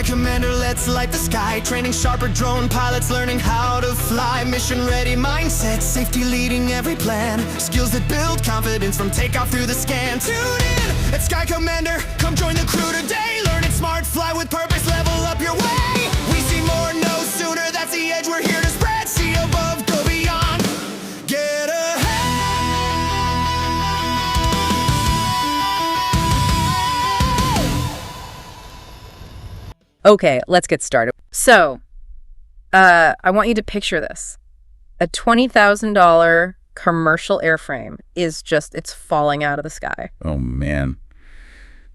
commander, let's light the sky. Training sharper drone pilots, learning how to fly. Mission ready mindset, safety leading every plan. Skills that build confidence from takeoff through the scan. Tune in at Sky Commander, come join the crew today. Learning smart, fly with purpose, level up your way. We see more, no sooner, that's the edge we're here to spread. See above, go beyond, get ahead. Okay, let's get started. So, I want you to picture this. A $20,000 commercial airframe is it's falling out of the sky. Oh, man.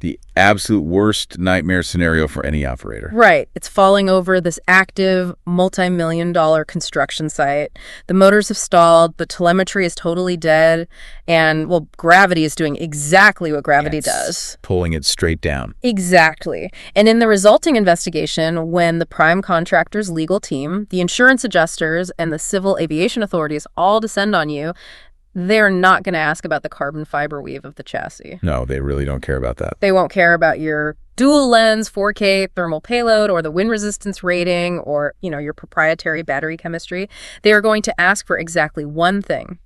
The absolute worst nightmare scenario for any operator. Right. It's falling over this active, multi-million-dollar construction site. The motors have stalled, the telemetry is totally dead, and, well, gravity is doing exactly what gravity does. Pulling it straight down. Exactly. And in the resulting investigation, when the prime contractor's legal team, the insurance adjusters, and the civil aviation authorities all descend on you, they're not going to ask about the carbon fiber weave of the chassis. No, they really don't care about that. They won't care about your dual lens 4K thermal payload or the wind resistance rating or, your proprietary battery chemistry. They are going to ask for exactly one thing: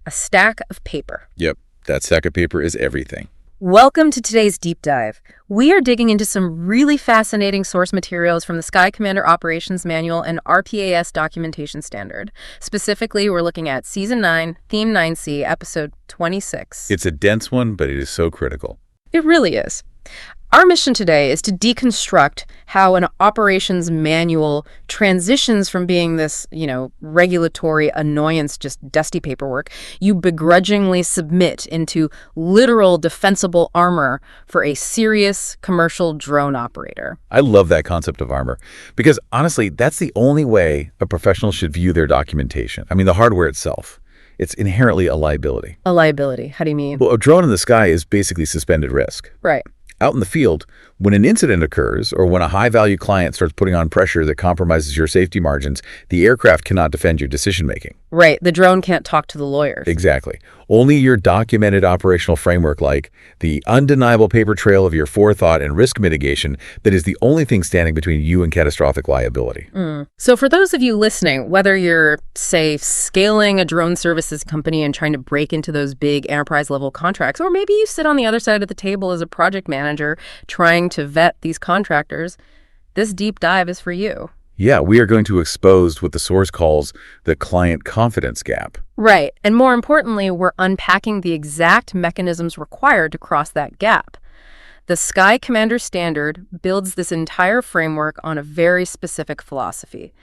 a stack of paper. Yep, that stack of paper is everything. Welcome to today's deep dive. We are digging into some really fascinating source materials from the Sky Commander Operations Manual and RPAS documentation standard. Specifically, we're looking at Season 9, Theme 9C, Episode 26. It's a dense one, but it is so critical. It really is. Our mission today is to deconstruct how an operations manual transitions from being this, regulatory annoyance, just dusty paperwork, you begrudgingly submit into literal defensible armor for a serious commercial drone operator. I love that concept of armor because, honestly, that's the only way a professional should view their documentation. I mean, the hardware itself. It's inherently a liability. A liability? How do you mean? Well, a drone in the sky is basically suspended risk. Right. Out in the field, when an incident occurs or when a high-value client starts putting on pressure that compromises your safety margins, the aircraft cannot defend your decision-making. Right. The drone can't talk to the lawyers. Exactly. Only your documented operational framework, like the undeniable paper trail of your forethought and risk mitigation, that is the only thing standing between you and catastrophic liability. So for those of you listening, whether you're, say, scaling a drone services company and trying to break into those big enterprise-level contracts, or maybe you sit on the other side of the table as a project manager trying to vet these contractors, this deep dive is for you. Yeah, we are going to expose what the source calls the client confidence gap. Right. And more importantly, we're unpacking the exact mechanisms required to cross that gap. The Sky Commander Standard builds this entire framework on a very specific philosophy.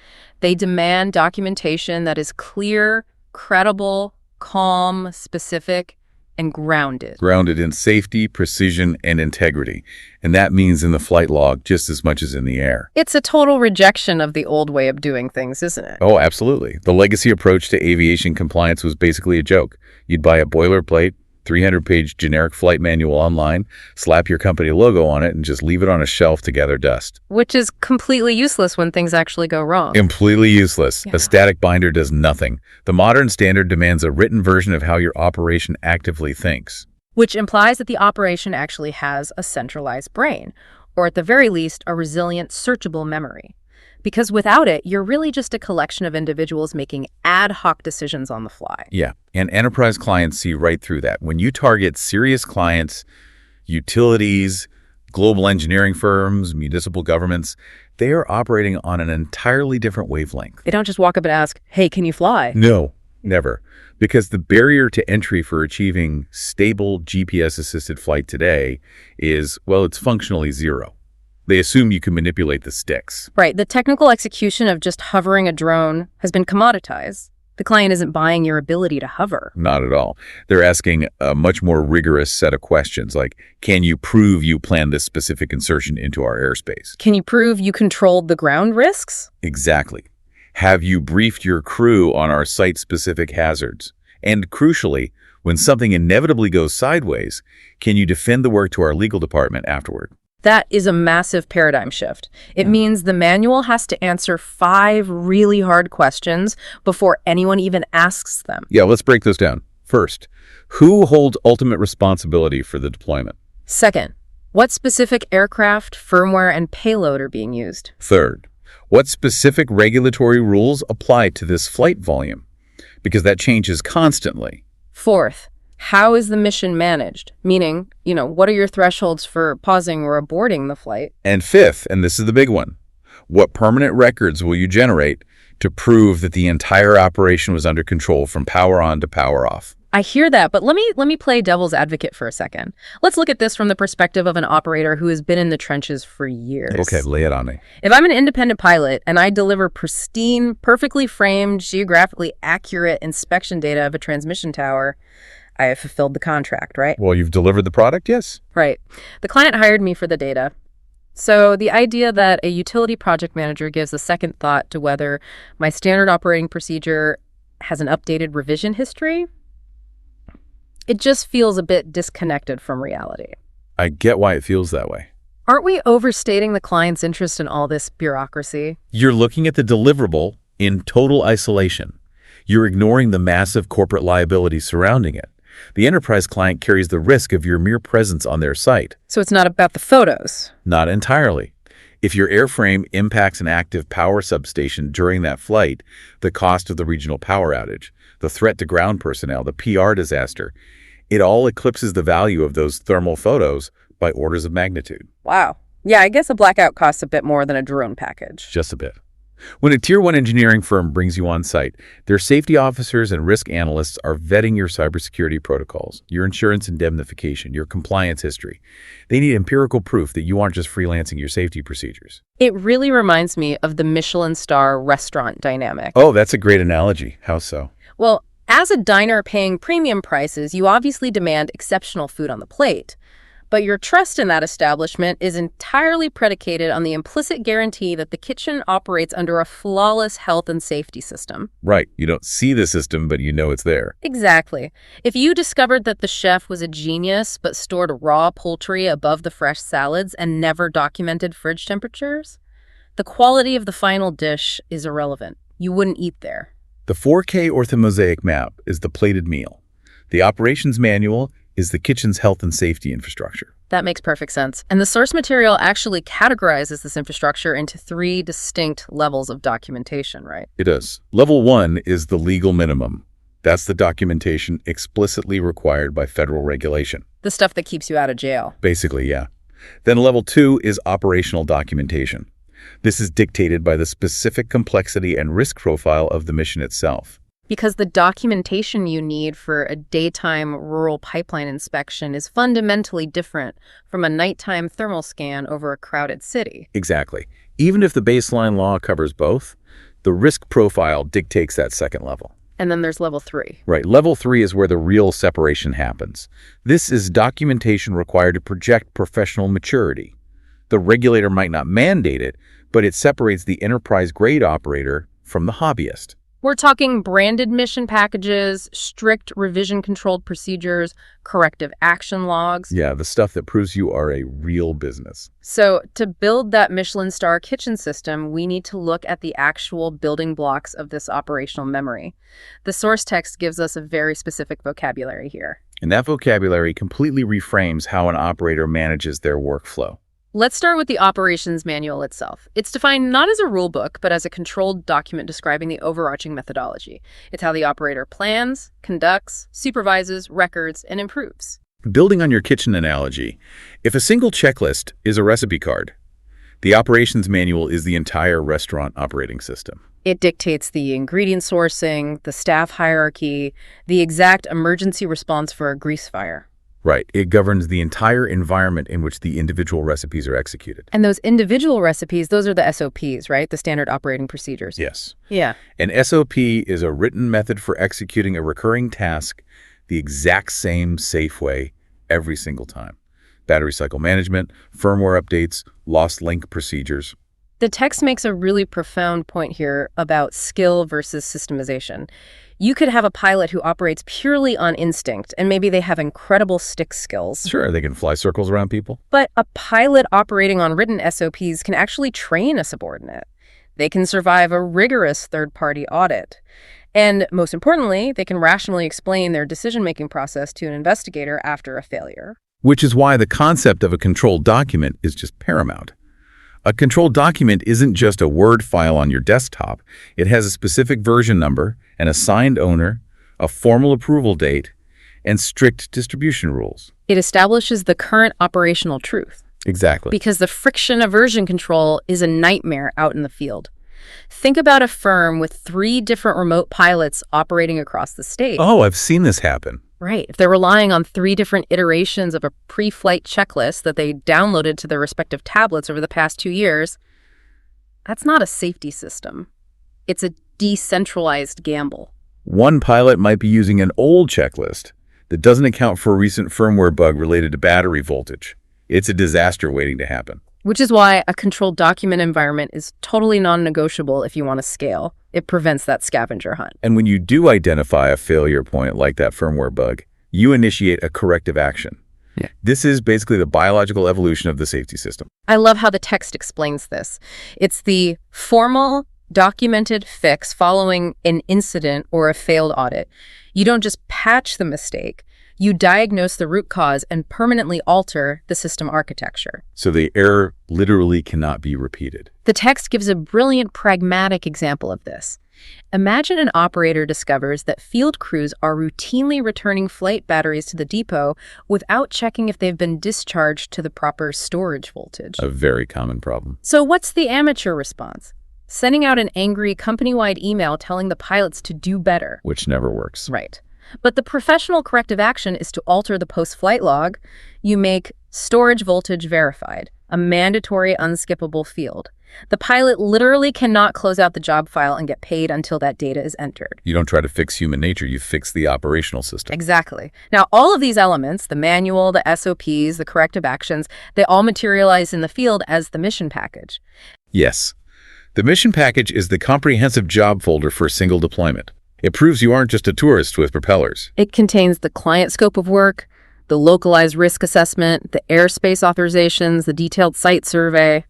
They demand documentation that is clear, credible, calm, specific, and grounded. Grounded in safety, precision, and integrity. And that means in the flight log just as much as in the air. It's a total rejection of the old way of doing things, isn't it? Oh, absolutely. The legacy approach to aviation compliance was basically a joke. You'd buy a boilerplate, 300-page generic flight manual online, slap your company logo on it, and just leave it on a shelf to gather dust. Which is completely useless when things actually go wrong. Completely useless. Yeah. A static binder does nothing. The modern standard demands a written version of how your operation actively thinks. Which implies that the operation actually has a centralized brain, or at the very least, a resilient, searchable memory. Because without it, you're really just a collection of individuals making ad hoc decisions on the fly. Yeah, and enterprise clients see right through that. When you target serious clients, utilities, global engineering firms, municipal governments, they are operating on an entirely different wavelength. They don't just walk up and ask, hey, can you fly? No, never. Because the barrier to entry for achieving stable GPS-assisted flight today is, well, it's functionally zero. They assume you can manipulate the sticks. Right. The technical execution of just hovering a drone has been commoditized. The client isn't buying your ability to hover. Not at all. They're asking a much more rigorous set of questions like, can you prove you planned this specific insertion into our airspace? Can you prove you controlled the ground risks? Exactly. Have you briefed your crew on our site-specific hazards? And crucially, when something inevitably goes sideways, can you defend the work to our legal department afterward? That is a massive paradigm shift. It means the manual has to answer 5 really hard questions before anyone even asks them. Yeah, let's break those down. First, who holds ultimate responsibility for the deployment? Second, What specific aircraft, firmware, and payload are being used? Third, what specific regulatory rules apply to this flight volume? Because that changes constantly. Fourth, how is the mission managed? Meaning, what are your thresholds for pausing or aborting the flight? And fifth, and this is the big one, what permanent records will you generate to prove that the entire operation was under control from power on to power off? I hear that, but let me play devil's advocate for a second. Let's look at this from the perspective of an operator who has been in the trenches for years. Okay, lay it on me. If I'm an independent pilot and I deliver pristine, perfectly framed, geographically accurate inspection data of a transmission tower, I have fulfilled the contract, right? Well, you've delivered the product, yes? Right. The client hired me for the data. So the idea that a utility project manager gives a second thought to whether my standard operating procedure has an updated revision history, it just feels a bit disconnected from reality. I get why it feels that way. Aren't we overstating the client's interest in all this bureaucracy? You're looking at the deliverable in total isolation. You're ignoring the massive corporate liability surrounding it. The enterprise client carries the risk of your mere presence on their site. So it's not about the photos. Not entirely. If your airframe impacts an active power substation during that flight, the cost of the regional power outage, the threat to ground personnel, the PR disaster, it all eclipses the value of those thermal photos by orders of magnitude. Wow. Yeah, I guess a blackout costs a bit more than a drone package. Just a bit. When a Tier 1 engineering firm brings you on site, their safety officers and risk analysts are vetting your cybersecurity protocols, your insurance indemnification, your compliance history. They need empirical proof that you aren't just freelancing your safety procedures. It really reminds me of the Michelin star restaurant dynamic. Oh, that's a great analogy. How so? Well, as a diner paying premium prices, you obviously demand exceptional food on the plate. But your trust in that establishment is entirely predicated on the implicit guarantee that the kitchen operates under a flawless health and safety system. Right. You don't see the system, but you know it's there. Exactly. If you discovered that the chef was a genius but stored raw poultry above the fresh salads and never documented fridge temperatures, the quality of the final dish is irrelevant. You wouldn't eat there. The 4K orthomosaic map is the plated meal. The operations manual is the kitchen's health and safety infrastructure. That makes perfect sense. And the source material actually categorizes this infrastructure into 3 distinct levels of documentation, right? It does. Level 1 is the legal minimum. That's the documentation explicitly required by federal regulation. The stuff that keeps you out of jail. Basically, yeah. Then level 2 is operational documentation. This is dictated by the specific complexity and risk profile of the mission itself. Because the documentation you need for a daytime rural pipeline inspection is fundamentally different from a nighttime thermal scan over a crowded city. Exactly. Even if the baseline law covers both, the risk profile dictates that second level. And then there's level 3. Right. Level 3 is where the real separation happens. This is documentation required to project professional maturity. The regulator might not mandate it, but it separates the enterprise-grade operator from the hobbyist. We're talking branded mission packages, strict revision-controlled procedures, corrective action logs. Yeah, the stuff that proves you are a real business. So to build that Michelin star kitchen system, we need to look at the actual building blocks of this operational memory. The source text gives us a very specific vocabulary here. And that vocabulary completely reframes how an operator manages their workflow. Let's start with the operations manual itself. It's defined not as a rule book, but as a controlled document describing the overarching methodology. It's how the operator plans, conducts, supervises, records, and improves. Building on your kitchen analogy, if a single checklist is a recipe card, the operations manual is the entire restaurant operating system. It dictates the ingredient sourcing, the staff hierarchy, the exact emergency response for a grease fire. Right. It governs the entire environment in which the individual recipes are executed. And those individual recipes, those are the SOPs, right? The standard operating procedures. Yes. Yeah. An SOP is a written method for executing a recurring task the exact same safe way every single time. Battery cycle management, firmware updates, lost link procedures. The text makes a really profound point here about skill versus systemization. You could have a pilot who operates purely on instinct, and maybe they have incredible stick skills. Sure, they can fly circles around people. But a pilot operating on written SOPs can actually train a subordinate. They can survive a rigorous third-party audit. And most importantly, they can rationally explain their decision-making process to an investigator after a failure. which is why the concept of a controlled document is just paramount. A controlled document isn't just a Word file on your desktop. It has a specific version number, an assigned owner, a formal approval date, and strict distribution rules. It establishes the current operational truth. Exactly. Because the friction of version control is a nightmare out in the field. Think about a firm with 3 different remote pilots operating across the state. Oh, I've seen this happen. Right. If they're relying on 3 different iterations of a pre-flight checklist that they downloaded to their respective tablets over the past 2 years, that's not a safety system. It's a decentralized gamble. One pilot might be using an old checklist that doesn't account for a recent firmware bug related to battery voltage. It's a disaster waiting to happen. Which is why a controlled document environment is totally non-negotiable if you want to scale. It prevents that scavenger hunt. And when you do identify a failure point like that firmware bug, you initiate a corrective action. Yeah. This is basically the biological evolution of the safety system. I love how the text explains this. It's the formal, documented fix following an incident or a failed audit. You don't just patch the mistake. You diagnose the root cause and permanently alter the system architecture. So the error literally cannot be repeated. The text gives a brilliant, pragmatic example of this. Imagine an operator discovers that field crews are routinely returning flight batteries to the depot without checking if they've been discharged to the proper storage voltage. A very common problem. So what's the amateur response? Sending out an angry company-wide email telling the pilots to do better. Which never works. Right. But the professional corrective action is to alter the post-flight log. You make storage voltage verified, a mandatory unskippable field. The pilot literally cannot close out the job file and get paid until that data is entered. You don't try to fix human nature, you fix the operational system. Exactly. Now, all of these elements, the manual, the SOPs, the corrective actions, they all materialize in the field as the mission package. Yes. The mission package is the comprehensive job folder for a single deployment. It proves you aren't just a tourist with propellers. It contains the client scope of work, the localized risk assessment, the airspace authorizations, the detailed site survey,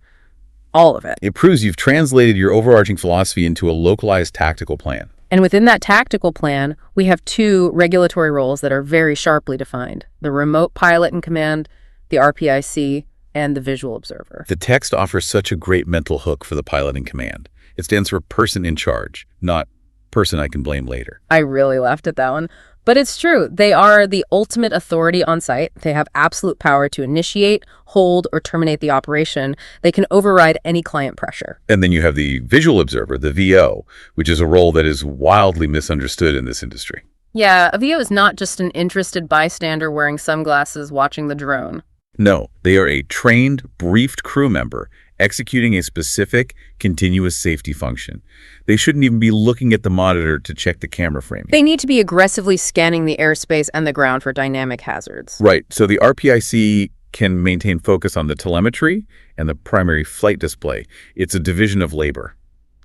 all of it. It proves you've translated your overarching philosophy into a localized tactical plan. And within that tactical plan, we have 2 regulatory roles that are very sharply defined: the remote pilot in command, the RPIC, and the visual observer. The text offers such a great mental hook for the pilot in command. It stands for person in charge, not person I can blame later. I really laughed at that one. But it's true. They are the ultimate authority on site. They have absolute power to initiate, hold, or terminate the operation. They can override any client pressure. And then you have the visual observer, the VO, which is a role that is wildly misunderstood in this industry. Yeah, a VO is not just an interested bystander wearing sunglasses watching the drone. No, they are a trained, briefed crew member executing a specific, continuous safety function. They shouldn't even be looking at the monitor to check the camera framing. They need to be aggressively scanning the airspace and the ground for dynamic hazards. Right, so the RPIC can maintain focus on the telemetry and the primary flight display. It's a division of labor.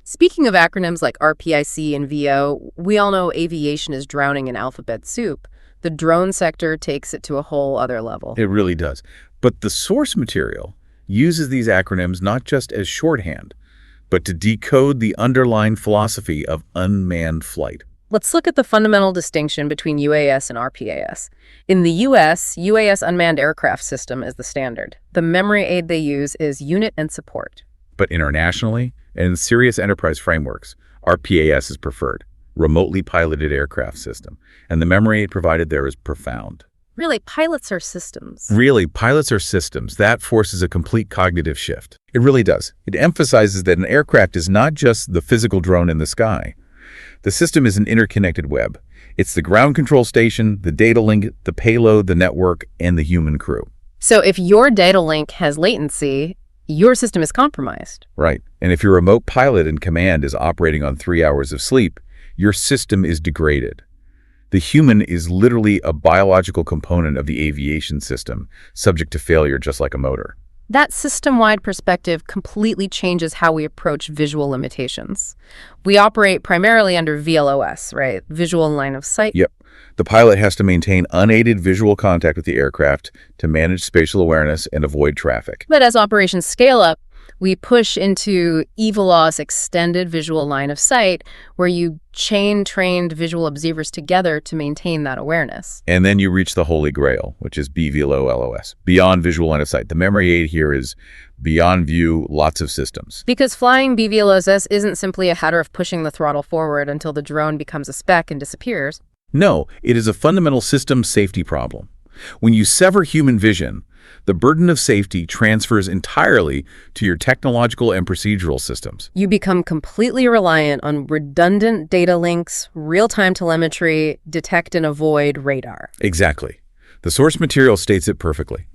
Speaking of acronyms like RPIC and VO, we all know aviation is drowning in alphabet soup. The drone sector takes it to a whole other level. It really does. But the source material uses these acronyms not just as shorthand, but to decode the underlying philosophy of unmanned flight. Let's look at the fundamental distinction between UAS and RPAS. In the US, UAS unmanned aircraft system is the standard. The memory aid they use is unit and support. But internationally, and in serious enterprise frameworks, RPAS is preferred, remotely piloted aircraft system, and the memory aid provided there is profound. Really, pilots are systems. Really, pilots are systems. That forces a complete cognitive shift. It really does. It emphasizes that an aircraft is not just the physical drone in the sky. The system is an interconnected web. It's the ground control station, the data link, the payload, the network, and the human crew. So if your data link has latency, your system is compromised. Right. And if your remote pilot in command is operating on 3 hours of sleep, your system is degraded. The human is literally a biological component of the aviation system, subject to failure just like a motor. That system-wide perspective completely changes how we approach visual limitations. We operate primarily under VLOS, right? Visual line of sight. Yep. The pilot has to maintain unaided visual contact with the aircraft to manage spatial awareness and avoid traffic. But as operations scale up, We push into EVLOS extended visual line of sight, where you chain trained visual observers together to maintain that awareness. And then you reach the holy grail, which is BVLO-LOS, beyond visual line of sight. The memory aid here is beyond view, lots of systems. Because flying BVLOS isn't simply a matter of pushing the throttle forward until the drone becomes a speck and disappears. No, it is a fundamental system safety problem. When you sever human vision, the burden of safety transfers entirely to your technological and procedural systems. You become completely reliant on redundant data links, real-time telemetry, detect and avoid radar. Exactly. The source material states it perfectly.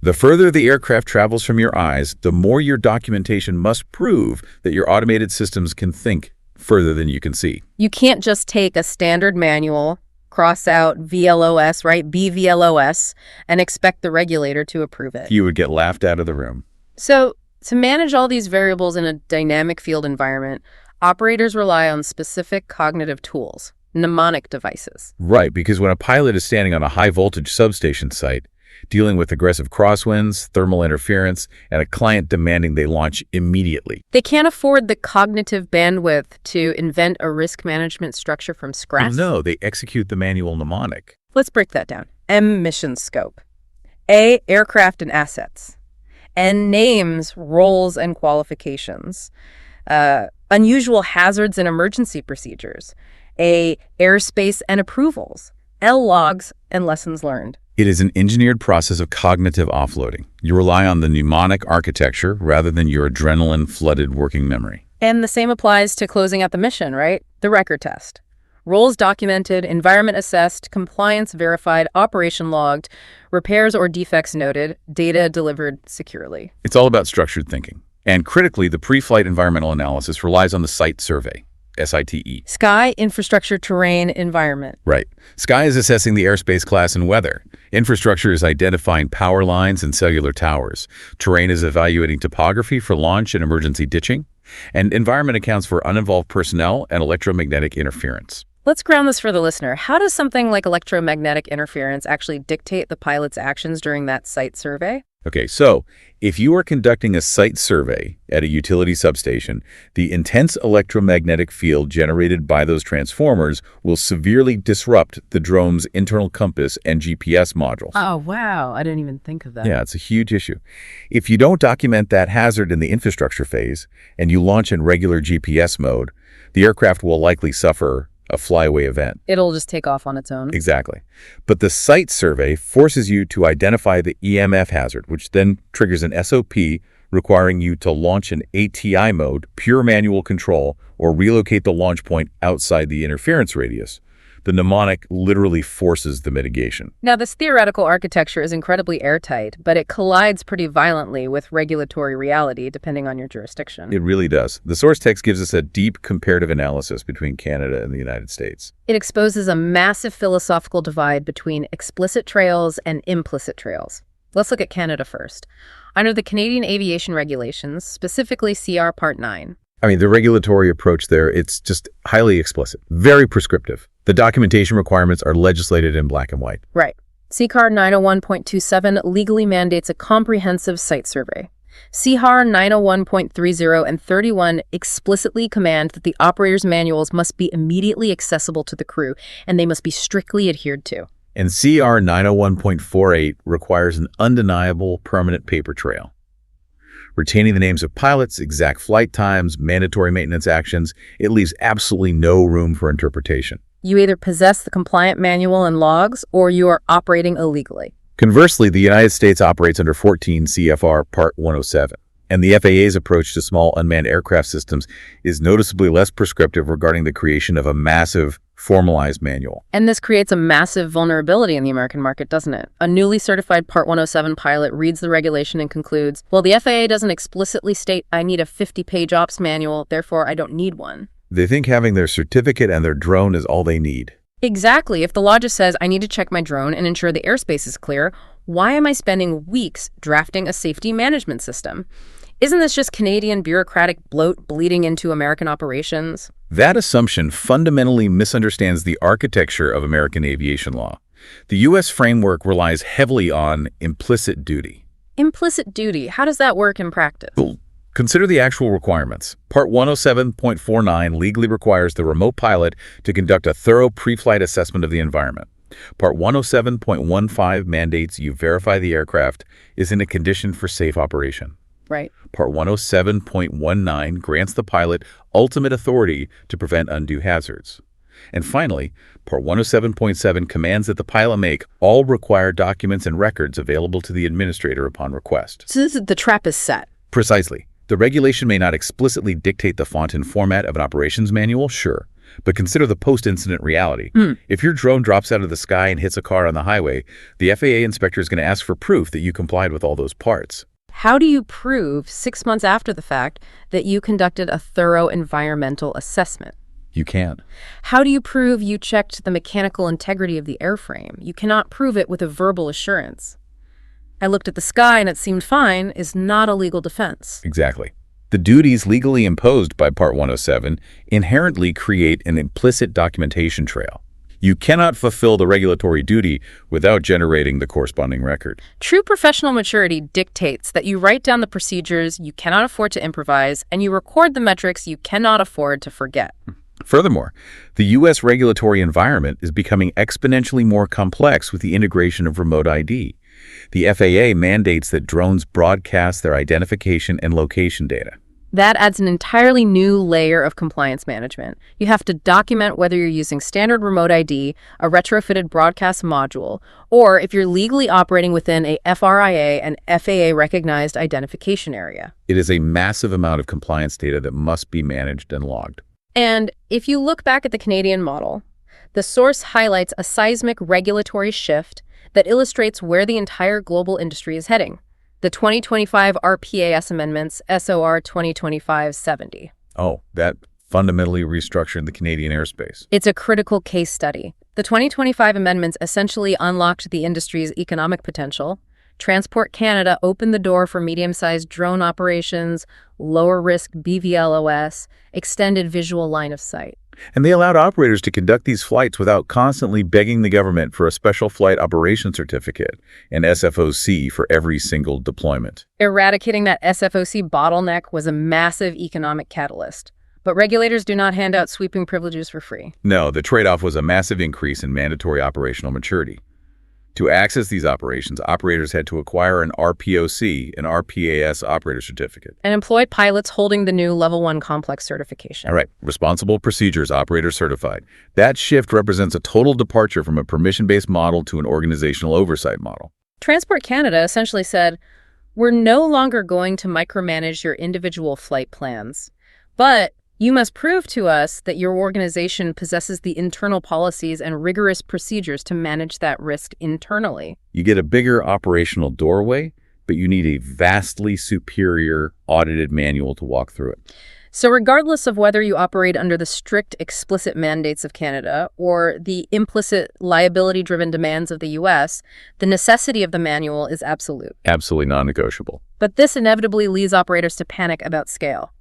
The further the aircraft travels from your eyes, the more your documentation must prove that your automated systems can think further than you can see. You can't just take a standard manual, cross out VLOS, right, BVLOS, and expect the regulator to approve it. You would get laughed out of the room. So, to manage all these variables in a dynamic field environment, operators rely on specific cognitive tools, mnemonic devices. Right, because when a pilot is standing on a high-voltage substation site, dealing with aggressive crosswinds, thermal interference, and a client demanding they launch immediately. They can't afford the cognitive bandwidth to invent a risk management structure from scratch. No, they execute the manual mnemonic. Let's break that down. M, mission scope. A, aircraft and assets. N, names, roles, and qualifications. Unusual hazards and emergency procedures. A, airspace and approvals. L, logs and lessons learned. It is an engineered process of cognitive offloading. You rely on the mnemonic architecture rather than your adrenaline-flooded working memory. And the same applies to closing out the mission, right? The record test. Roles documented, environment assessed, compliance verified, operation logged, repairs or defects noted, data delivered securely. It's all about structured thinking. And critically, the pre-flight environmental analysis relies on the site survey. SITE. Sky, infrastructure, terrain, environment. Right. Sky is assessing the airspace class and weather. Infrastructure is identifying power lines and cellular towers. Terrain is evaluating topography for launch and emergency ditching. And environment accounts for uninvolved personnel and electromagnetic interference. Let's ground this for the listener. How does something like electromagnetic interference actually dictate the pilot's actions during that site survey? Okay, so if you are conducting a site survey at a utility substation, the intense electromagnetic field generated by those transformers will severely disrupt the drone's internal compass and GPS modules. Oh, wow. I didn't even think of that. Yeah, it's a huge issue. If you don't document that hazard in the infrastructure phase and you launch in regular GPS mode, the aircraft will likely suffer a flyaway event. It'll just take off on its own. Exactly. But the site survey forces you to identify the EMF hazard, which then triggers an SOP requiring you to launch in ATI mode, pure manual control, or relocate the launch point outside the interference radius. The mnemonic literally forces the mitigation. Now, this theoretical architecture is incredibly airtight, but it collides pretty violently with regulatory reality, depending on your jurisdiction. It really does. The source text gives us a deep comparative analysis between Canada and the United States. It exposes a massive philosophical divide between explicit trails and implicit trails. Let's look at Canada first. Under the Canadian aviation regulations, specifically CR Part 9. I mean, the regulatory approach there, it's just highly explicit, very prescriptive. The documentation requirements are legislated in black and white. Right. CCAR 901.27 legally mandates a comprehensive site survey. CHAR 901.30 and 31 explicitly command that the operator's manuals must be immediately accessible to the crew, and they must be strictly adhered to. And CR 901.48 requires an undeniable permanent paper trail. Retaining the names of pilots, exact flight times, mandatory maintenance actions, it leaves absolutely no room for interpretation. You either possess the compliant manual and logs, or you are operating illegally. Conversely, the United States operates under 14 CFR Part 107, and the FAA's approach to small unmanned aircraft systems is noticeably less prescriptive regarding the creation of a massive, formalized manual. And this creates a massive vulnerability in the American market, doesn't it? A newly certified Part 107 pilot reads the regulation and concludes, well, the FAA doesn't explicitly state I need a 50-page ops manual, therefore I don't need one. They think having their certificate and their drone is all they need. Exactly. If the law just says I need to check my drone and ensure the airspace is clear, why am I spending weeks drafting a safety management system? Isn't this just Canadian bureaucratic bloat bleeding into American operations? That assumption fundamentally misunderstands the architecture of American aviation law. The U.S. framework relies heavily on implicit duty. Implicit duty. How does that work in practice? Well, Consider the actual requirements. Part 107.49 legally requires the remote pilot to conduct a thorough pre-flight assessment of the environment. Part 107.15 mandates you verify the aircraft is in a condition for safe operation. Right. Part 107.19 grants the pilot ultimate authority to prevent undue hazards. And finally, Part 107.7 commands that the pilot make all required documents and records available to the administrator upon request. So the trap is set. Precisely. The regulation may not explicitly dictate the font and format of an operations manual, sure, but consider the post-incident reality. If your drone drops out of the sky and hits a car on the highway, the FAA inspector is going to ask for proof that you complied with all those parts. How do you prove 6 months after the fact that you conducted a thorough environmental assessment? You can't. How do you prove you checked the mechanical integrity of the airframe? You cannot prove it with a verbal assurance. I looked at the sky and it seemed fine is not a legal defense. Exactly. The duties legally imposed by Part 107 inherently create an implicit documentation trail. You cannot fulfill the regulatory duty without generating the corresponding record. True professional maturity dictates that you write down the procedures you cannot afford to improvise and you record the metrics you cannot afford to forget. Furthermore, the U.S. regulatory environment is becoming exponentially more complex with the integration of remote ID. The FAA mandates that drones broadcast their identification and location data. That adds an entirely new layer of compliance management. You have to document whether you're using standard remote ID, a retrofitted broadcast module, or if you're legally operating within a FRIA and FAA-recognized identification area. It is a massive amount of compliance data that must be managed and logged. And if you look back at the Canadian model, the source highlights a seismic regulatory shift that illustrates where the entire global industry is heading. The 2025 RPAS amendments, SOR 2025-70. Oh, that fundamentally restructured the Canadian airspace. It's a critical case study. The 2025 amendments essentially unlocked the industry's economic potential. Transport Canada opened the door for medium-sized drone operations, lower-risk BVLOS, extended visual line of sight. And they allowed operators to conduct these flights without constantly begging the government for a special flight operation certificate, an SFOC, for every single deployment. Eradicating that SFOC bottleneck was a massive economic catalyst. But regulators do not hand out sweeping privileges for free. No, the trade-off was a massive increase in mandatory operational maturity. To access these operations, operators had to acquire an RPOC, an RPAS operator certificate. And employ pilots holding the new Level 1 complex certification. All right, responsible procedures, operator certified. That shift represents a total departure from a permission-based model to an organizational oversight model. Transport Canada essentially said, we're no longer going to micromanage your individual flight plans, but you must prove to us that your organization possesses the internal policies and rigorous procedures to manage that risk internally. You get a bigger operational doorway, but you need a vastly superior audited manual to walk through it. So regardless of whether you operate under the strict explicit mandates of Canada or the implicit liability-driven demands of the U.S., the necessity of the manual is absolute. Absolutely non-negotiable. But this inevitably leads operators to panic about scale.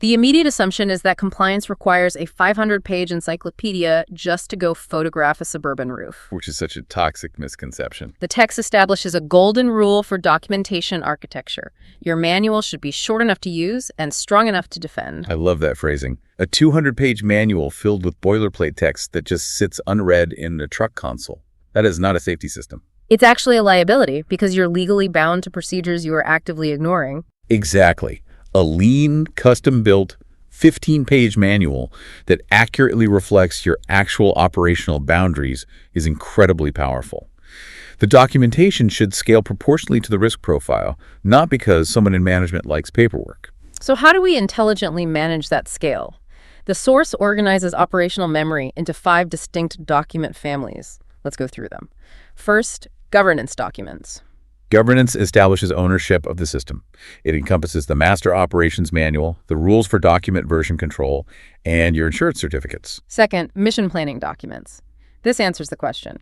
The immediate assumption is that compliance requires a 500-page encyclopedia just to go photograph a suburban roof. Which is such a toxic misconception. The text establishes a golden rule for documentation architecture. Your manual should be short enough to use and strong enough to defend. I love that phrasing. A 200-page manual filled with boilerplate text that just sits unread in a truck console. That is not a safety system. It's actually a liability because you're legally bound to procedures you are actively ignoring. Exactly. A lean, custom-built, 15-page manual that accurately reflects your actual operational boundaries is incredibly powerful. The documentation should scale proportionally to the risk profile, not because someone in management likes paperwork. So how do we intelligently manage that scale? The source organizes operational memory into 5 distinct document families. Let's go through them. First, governance documents. Governance establishes ownership of the system. It encompasses the master operations manual, the rules for document version control, and your insurance certificates. Second, mission planning documents. This answers the question,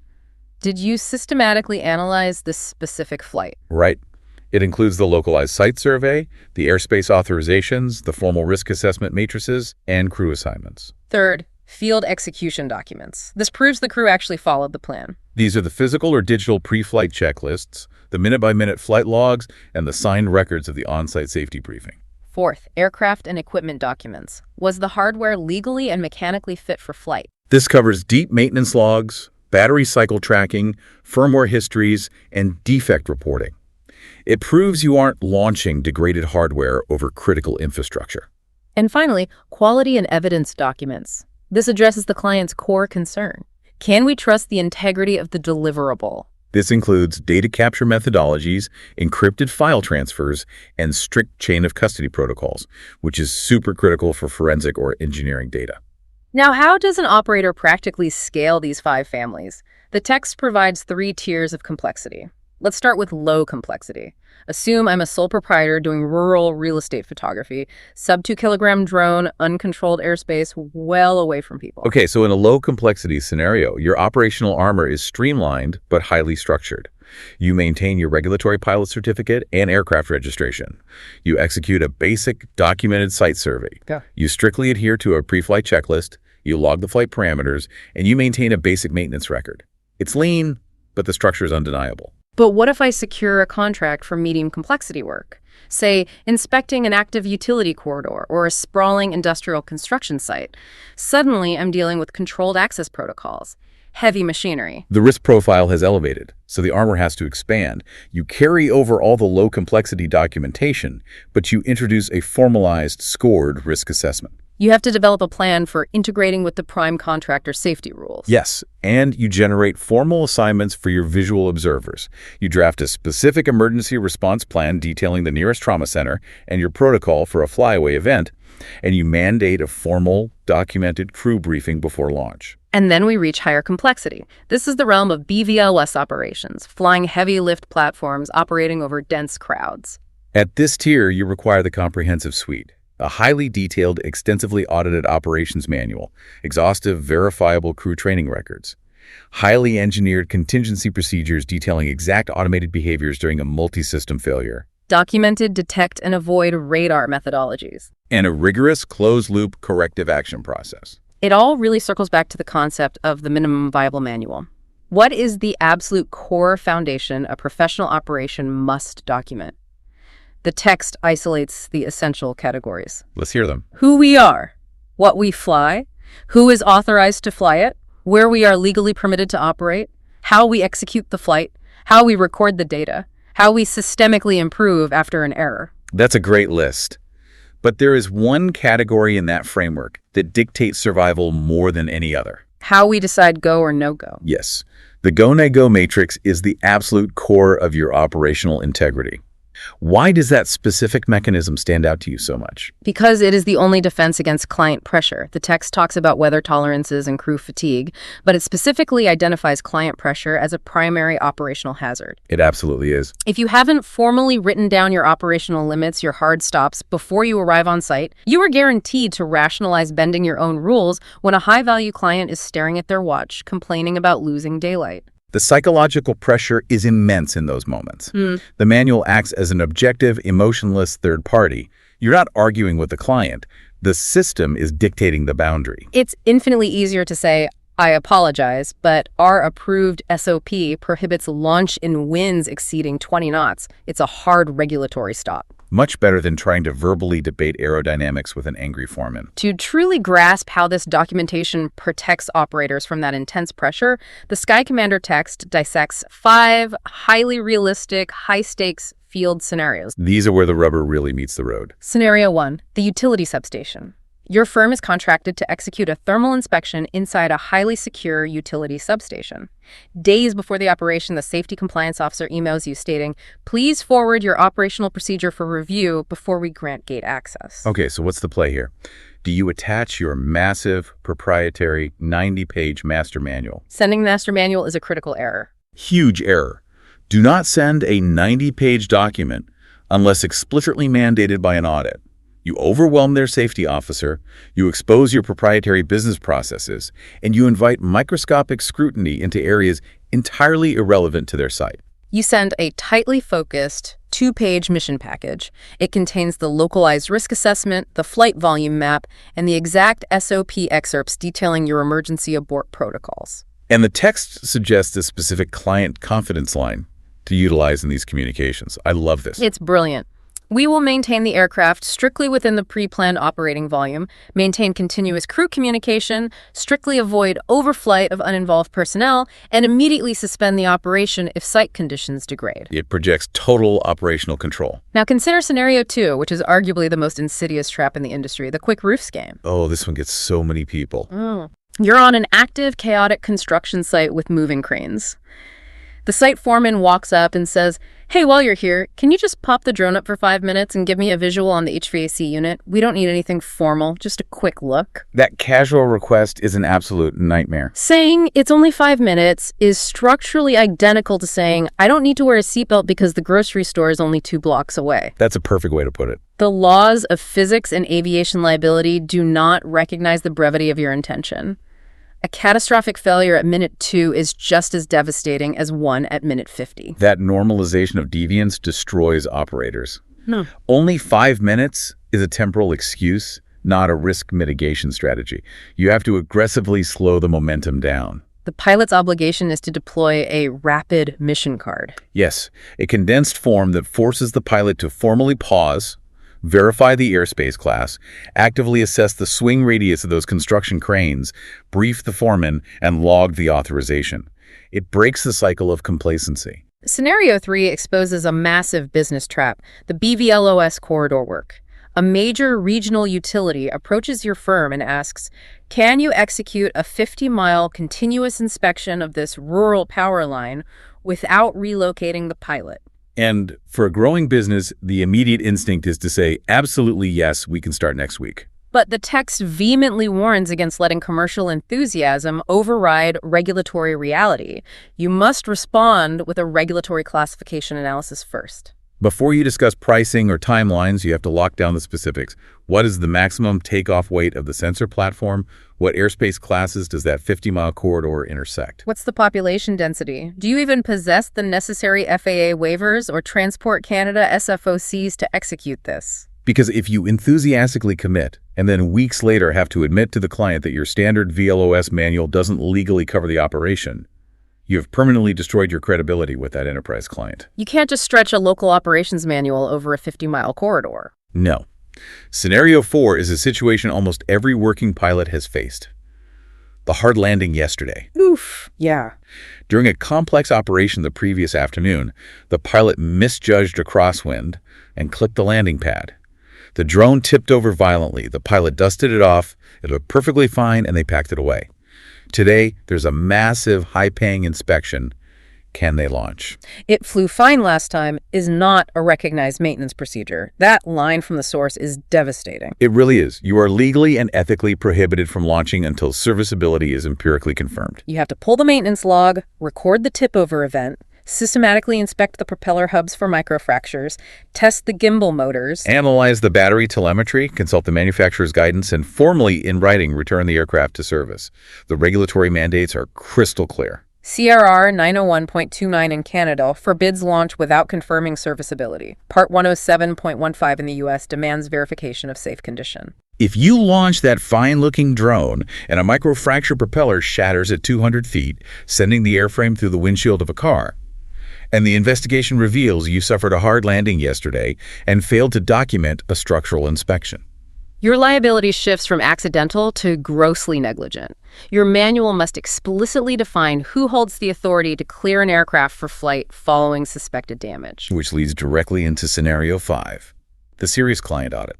did you systematically analyze this specific flight? Right. It includes the localized site survey, the airspace authorizations, the formal risk assessment matrices, and crew assignments. Third, field execution documents. This proves the crew actually followed the plan. These are the physical or digital pre-flight checklists, the minute-by-minute flight logs, and the signed records of the on-site safety briefing. Fourth, aircraft and equipment documents. Was the hardware legally and mechanically fit for flight? This covers deep maintenance logs, battery cycle tracking, firmware histories, and defect reporting. It proves you aren't launching degraded hardware over critical infrastructure. And finally, quality and evidence documents. This addresses the client's core concern. Can we trust the integrity of the deliverable? This includes data capture methodologies, encrypted file transfers, and strict chain of custody protocols, which is super critical for forensic or engineering data. Now, how does an operator practically scale these 5 families? The text provides 3 tiers of complexity. Let's start with low complexity. Assume I'm a sole proprietor doing rural real estate photography, sub-2-kilogram drone, uncontrolled airspace, well away from people. Okay, so in a low complexity scenario, your operational armor is streamlined but highly structured. You maintain your regulatory pilot certificate and aircraft registration. You execute a basic documented site survey. Yeah. You strictly adhere to a pre-flight checklist, you log the flight parameters, and you maintain a basic maintenance record. It's lean, but the structure is undeniable. But what if I secure a contract for medium complexity work? Say, inspecting an active utility corridor or a sprawling industrial construction site. Suddenly, I'm dealing with controlled access protocols, heavy machinery. The risk profile has elevated, so the armor has to expand. You carry over all the low complexity documentation, but you introduce a formalized, scored risk assessment. You have to develop a plan for integrating with the prime contractor safety rules. Yes, and you generate formal assignments for your visual observers. You draft a specific emergency response plan detailing the nearest trauma center and your protocol for a flyaway event, and you mandate a formal, documented crew briefing before launch. And then we reach higher complexity. This is the realm of BVLS operations, flying heavy lift platforms operating over dense crowds. At this tier, you require the comprehensive suite. A highly detailed, extensively audited operations manual, exhaustive, verifiable crew training records, highly engineered contingency procedures detailing exact automated behaviors during a multi-system failure, Documented detect and avoid radar methodologies. and a rigorous closed-loop corrective action process. It all really circles back to the concept of the minimum viable manual. What is the absolute core foundation a professional operation must document? The text isolates the essential categories. Let's hear them. Who we are, what we fly, who is authorized to fly it, where we are legally permitted to operate, how we execute the flight, how we record the data, how we systemically improve after an error. That's a great list. But there is one category in that framework that dictates survival more than any other. How we decide go or no go. Yes, the go-no-go matrix is the absolute core of your operational integrity. Why does that specific mechanism stand out to you so much? Because it is the only defense against client pressure. The text talks about weather tolerances and crew fatigue, but it specifically identifies client pressure as a primary operational hazard. It absolutely is. If you haven't formally written down your operational limits, your hard stops, before you arrive on site, you are guaranteed to rationalize bending your own rules when a high-value client is staring at their watch, complaining about losing daylight. The psychological pressure is immense in those moments. The manual acts as an objective, emotionless third party. You're not arguing with the client. The system is dictating the boundary. It's infinitely easier to say, I apologize, but our approved SOP prohibits launch in winds exceeding 20 knots. It's a hard regulatory stop. Much better than trying to verbally debate aerodynamics with an angry foreman. To truly grasp how this documentation protects operators from that intense pressure, the Sky Commander text dissects 5 highly realistic, high-stakes field scenarios. These are where the rubber really meets the road. Scenario 1, the utility substation. Your firm is contracted to execute a thermal inspection inside a highly secure utility substation. Days before the operation, the safety compliance officer emails you stating, please forward your operational procedure for review before we grant gate access. Okay, so what's the play here? Do you attach your massive, proprietary, 90-page master manual? Sending the master manual is a critical error. Huge error. Do not send a 90-page document unless explicitly mandated by an audit. You overwhelm their safety officer, you expose your proprietary business processes, and you invite microscopic scrutiny into areas entirely irrelevant to their site. You send a tightly focused 2-page mission package. It contains the localized risk assessment, the flight volume map, and the exact SOP excerpts detailing your emergency abort protocols. And the text suggests a specific client confidence line to utilize in these communications. I love this. It's brilliant. We will maintain the aircraft strictly within the pre-planned operating volume, maintain continuous crew communication, strictly avoid overflight of uninvolved personnel, and immediately suspend the operation if site conditions degrade. It projects total operational control. Now consider scenario 2, which is arguably the most insidious trap in the industry, the quick roofs game. Oh, this one gets so many people. You're on an active, chaotic construction site with moving cranes. The site foreman walks up and says, "Hey, while you're here, can you just pop the drone up for 5 minutes and give me a visual on the HVAC unit? We don't need anything formal, just a quick look." That casual request is an absolute nightmare. Saying it's only 5 minutes is structurally identical to saying, "I don't need to wear a seatbelt because the grocery store is only 2 blocks away." That's a perfect way to put it. The laws of physics and aviation liability do not recognize the brevity of your intention. A catastrophic failure at minute 2 is just as devastating as one at minute 50. That normalization of deviance destroys operators. No. Only 5 minutes is a temporal excuse, not a risk mitigation strategy. You have to aggressively slow the momentum down. The pilot's obligation is to deploy a rapid mission card. Yes, a condensed form that forces the pilot to formally pause, verify the airspace class, actively assess the swing radius of those construction cranes, brief the foreman, and log the authorization. It breaks the cycle of complacency. Scenario 3 exposes a massive business trap, the BVLOS corridor work. A major regional utility approaches your firm and asks, "Can you execute a 50-mile continuous inspection of this rural power line without relocating the pilot?" And for a growing business, the immediate instinct is to say, absolutely yes, we can start next week. But the text vehemently warns against letting commercial enthusiasm override regulatory reality. You must respond with a regulatory classification analysis first. Before you discuss pricing or timelines, you have to lock down the specifics. What is the maximum takeoff weight of the sensor platform? What airspace classes does that 50-mile corridor intersect? What's the population density? Do you even possess the necessary FAA waivers or Transport Canada SFOCs to execute this? Because if you enthusiastically commit and then weeks later have to admit to the client that your standard VLOS manual doesn't legally cover the operation, you have permanently destroyed your credibility with that enterprise client. You can't just stretch a local operations manual over a 50-mile corridor. No. Scenario 4 is a situation almost every working pilot has faced. The hard landing yesterday. Oof, yeah. During a complex operation the previous afternoon, the pilot misjudged a crosswind and clicked the landing pad. The drone tipped over violently. The pilot dusted it off. It looked perfectly fine, and they packed it away. Today, there's a massive, high-paying inspection. Can they launch? "It flew fine last time" is not a recognized maintenance procedure. That line from the source is devastating. It really is. You are legally and ethically prohibited from launching until serviceability is empirically confirmed. You have to pull the maintenance log, record the tip-over event, systematically inspect the propeller hubs for microfractures, test the gimbal motors, Analyze the battery telemetry, consult the manufacturer's guidance, and formally, in writing, return the aircraft to service. The regulatory mandates are crystal clear. CRR 901.29 in Canada forbids launch without confirming serviceability. Part 107.15 in the U.S. demands verification of safe condition. If you launch that fine-looking drone and a microfracture propeller shatters at 200 feet, sending the airframe through the windshield of a car, and the investigation reveals you suffered a hard landing yesterday and failed to document a structural inspection, Your liability shifts from accidental to grossly negligent. Your manual must explicitly define who holds the authority to clear an aircraft for flight following suspected damage. which leads directly into Scenario 5, the serious client audit.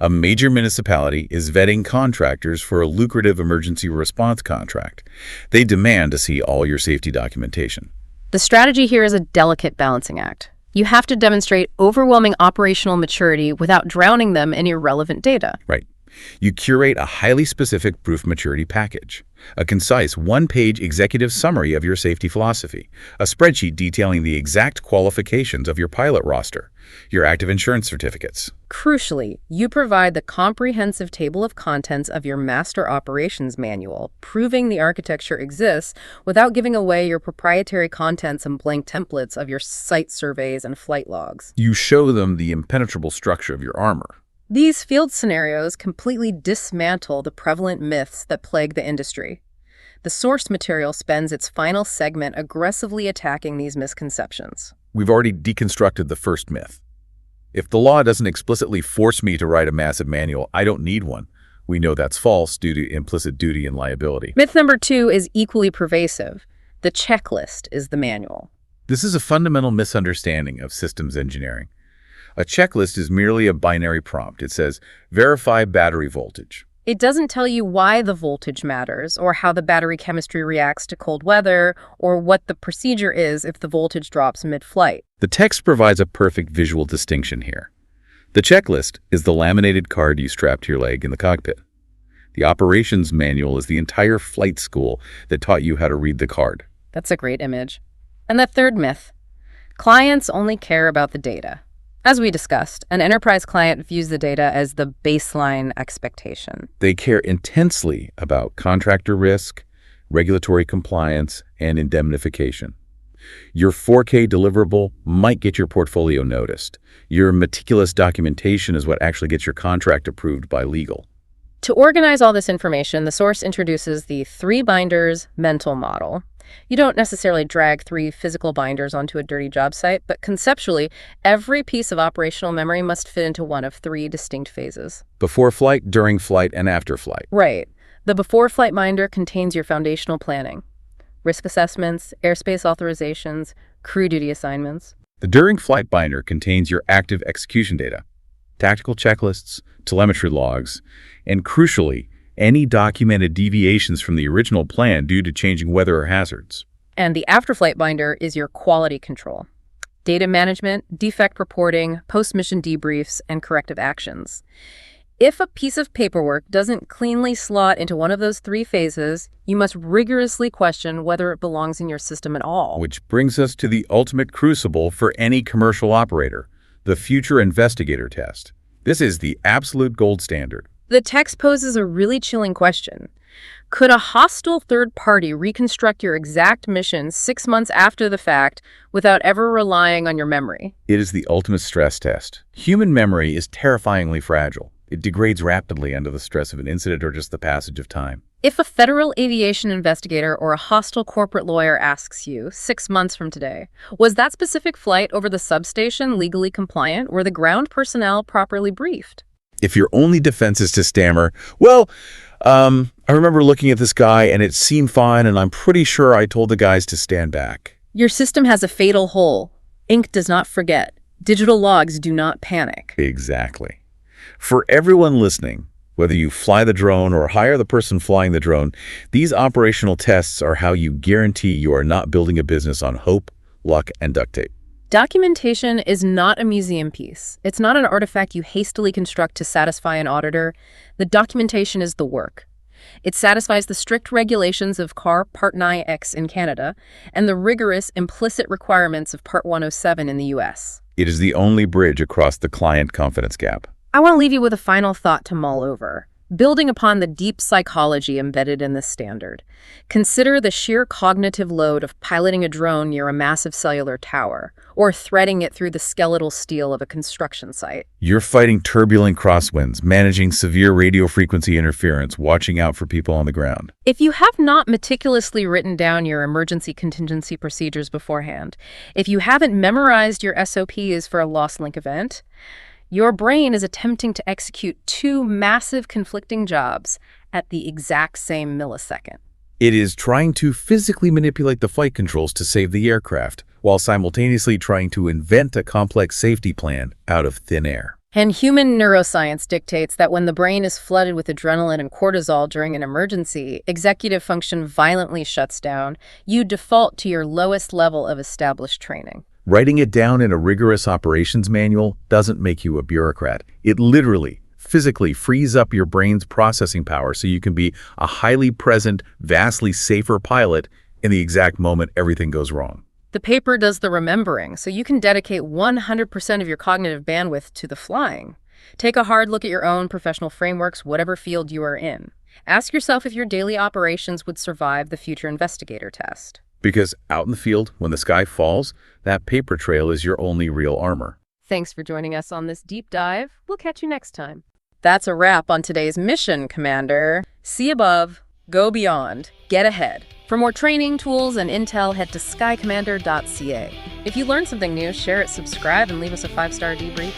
A major municipality is vetting contractors for a lucrative emergency response contract. They demand to see all your safety documentation. The strategy here is a delicate balancing act. You have to demonstrate overwhelming operational maturity without drowning them in irrelevant data. Right. You curate a highly specific proof maturity package, a concise one-page executive summary of your safety philosophy, a spreadsheet detailing the exact qualifications of your pilot roster, your active insurance certificates. Crucially, you provide the comprehensive table of contents of your master operations manual, proving the architecture exists without giving away your proprietary contents and blank templates of your site surveys and flight logs. You show them the impenetrable structure of your armor. These field scenarios completely dismantle the prevalent myths that plague the industry. The source material spends its final segment aggressively attacking these misconceptions. We've already deconstructed the first myth. If the law doesn't explicitly force me to write a massive manual, I don't need one. We know that's false due to implicit duty and liability. Myth number 2 is equally pervasive. The checklist is the manual. This is a fundamental misunderstanding of systems engineering. A checklist is merely a binary prompt. It says, verify battery voltage. It doesn't tell you why the voltage matters, or how the battery chemistry reacts to cold weather, or what the procedure is if the voltage drops mid-flight. The text provides a perfect visual distinction here. The checklist is the laminated card you strap to your leg in the cockpit. The operations manual is the entire flight school that taught you how to read the card. That's a great image. And the third myth, clients only care about the data. As we discussed, an enterprise client views the data as the baseline expectation. They care intensely about contractor risk, regulatory compliance, and indemnification. Your 4K deliverable might get your portfolio noticed. Your meticulous documentation is what actually gets your contract approved by legal. To organize all this information, the source introduces the 3 binders mental model. You don't necessarily drag 3 physical binders onto a dirty job site, but conceptually, every piece of operational memory must fit into one of 3 distinct phases. Before flight, during flight, and after flight. Right. The before flight binder contains your foundational planning, risk assessments, airspace authorizations, crew duty assignments. The during flight binder contains your active execution data, tactical checklists, telemetry logs, and crucially, any documented deviations from the original plan due to changing weather or hazards. And the after-flight binder is your quality control, data management, defect reporting, post-mission debriefs, and corrective actions. If a piece of paperwork doesn't cleanly slot into one of those 3 phases, you must rigorously question whether it belongs in your system at all. Which brings us to the ultimate crucible for any commercial operator, the future investigator test. This is the absolute gold standard. The text poses a really chilling question. Could a hostile third party reconstruct your exact mission 6 months after the fact without ever relying on your memory? It is the ultimate stress test. Human memory is terrifyingly fragile. It degrades rapidly under the stress of an incident or just the passage of time. If a federal aviation investigator or a hostile corporate lawyer asks you 6 months from today, was that specific flight over the substation legally compliant? Were the ground personnel properly briefed? If your only defense is to stammer, well, I remember looking at this guy and it seemed fine and I'm pretty sure I told the guys to stand back. Your system has a fatal hole. Ink does not forget. Digital logs do not panic. Exactly. For everyone listening, whether you fly the drone or hire the person flying the drone, these operational tests are how you guarantee you are not building a business on hope, luck, and duct tape. Documentation is not a museum piece. It's not an artifact you hastily construct to satisfy an auditor. The documentation is the work. It satisfies the strict regulations of CAR Part 9X in Canada and the rigorous implicit requirements of Part 107 in the US. It is the only bridge across the client confidence gap. I want to leave you with a final thought to mull over. Building upon the deep psychology embedded in this standard, consider the sheer cognitive load of piloting a drone near a massive cellular tower or threading it through the skeletal steel of a construction site. You're fighting turbulent crosswinds, managing severe radio frequency interference, watching out for people on the ground. If you have not meticulously written down your emergency contingency procedures beforehand, if you haven't memorized your SOPs for a lost link event, your brain is attempting to execute 2 massive conflicting jobs at the exact same millisecond. It is trying to physically manipulate the flight controls to save the aircraft, while simultaneously trying to invent a complex safety plan out of thin air. And human neuroscience dictates that when the brain is flooded with adrenaline and cortisol during an emergency, executive function violently shuts down. You default to your lowest level of established training. Writing it down in a rigorous operations manual doesn't make you a bureaucrat. It literally, physically frees up your brain's processing power so you can be a highly present, vastly safer pilot in the exact moment everything goes wrong. The paper does the remembering, so you can dedicate 100% of your cognitive bandwidth to the flying. Take a hard look at your own professional frameworks, whatever field you are in. Ask yourself if your daily operations would survive the future investigator test. Because out in the field, when the sky falls, that paper trail is your only real armor. Thanks for joining us on this deep dive. We'll catch you next time. That's a wrap on today's mission, Commander. See above, go beyond, get ahead. For more training, tools, and intel, head to skycommander.ca. If you learned something new, share it, subscribe, and leave us a 5-star debrief.